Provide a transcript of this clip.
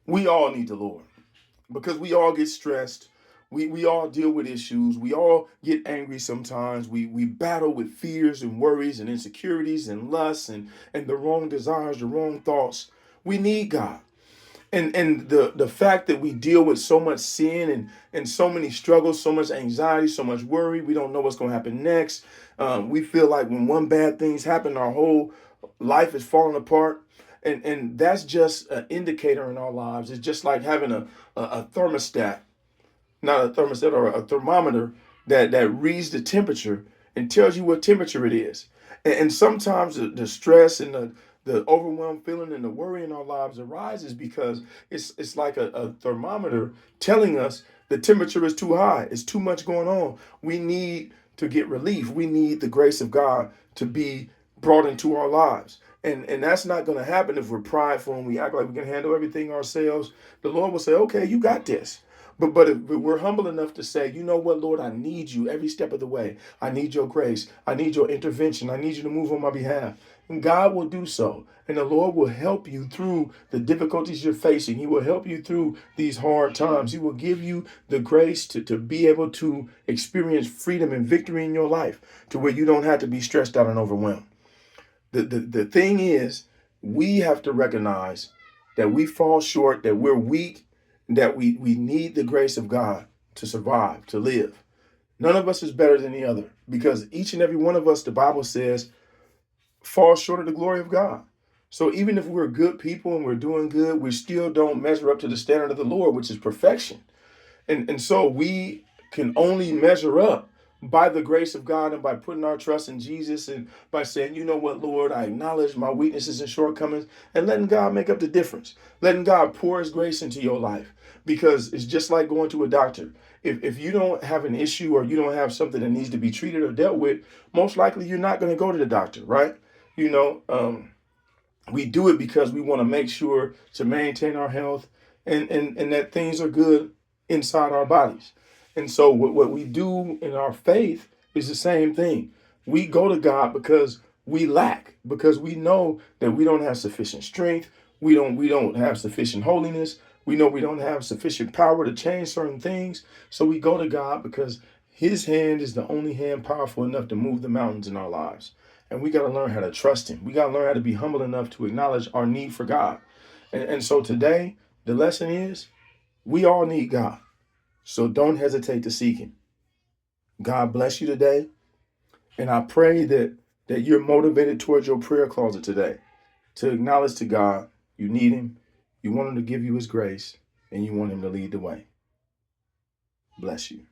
We all need the Lord because we all get stressed. We all deal with issues. We all get angry sometimes. We battle with fears and worries and insecurities and lusts and the wrong desires, the wrong thoughts. We need God. And the fact that we deal with so much sin and so many struggles, so much anxiety, so much worry, we don't know what's going to happen next. We feel like when one bad thing's happen, our whole life is falling apart. And that's just an indicator in our lives. It's just like having a thermostat, not a thermostat or a thermometer that reads the temperature and tells you what temperature it is. And sometimes the stress and the overwhelmed feeling and the worry in our lives arises because it's like a thermometer telling us the temperature is too high. It's too much going on. We need to get relief. We need the grace of God to be brought into our lives. And that's not going to happen if we're prideful and we act like we can handle everything ourselves. The Lord will say, okay, you got this. But if we're humble enough to say, you know what, Lord, I need you every step of the way. I need your grace. I need your intervention. I need you to move on my behalf. And God will do so. And the Lord will help you through the difficulties you're facing. He will help you through these hard times. He will give you the grace to be able to experience freedom and victory in your life to where you don't have to be stressed out and overwhelmed. The thing is, we have to recognize that we fall short, that we're weak, that we need the grace of God to survive, to live. None of us is better than the other because each and every one of us, the Bible says, fall short of the glory of God. So even if we're good people and we're doing good, we still don't measure up to the standard of the Lord, which is perfection. And so we can only measure up by the grace of God and by putting our trust in Jesus and by saying, you know what, Lord, I acknowledge my weaknesses and shortcomings and letting God make up the difference. Letting God pour his grace into your life because it's just like going to a doctor. If you don't have an issue or you don't have something that needs to be treated or dealt with, most likely you're not going to go to the doctor, right? You know, we do it because we want to make sure to maintain our health and that things are good inside our bodies. And so what we do in our faith is the same thing. We go to God because we lack, because we know that we don't have sufficient strength. We don't have sufficient holiness. We know we don't have sufficient power to change certain things. So we go to God because his hand is the only hand powerful enough to move the mountains in our lives. And we got to learn how to trust him. We got to learn how to be humble enough to acknowledge our need for God. And so today, the lesson is we all need God. So don't hesitate to seek him. God bless you today. And I pray that you're motivated towards your prayer closet today to acknowledge to God you need him, you want him to give you his grace, and you want him to lead the way. Bless you.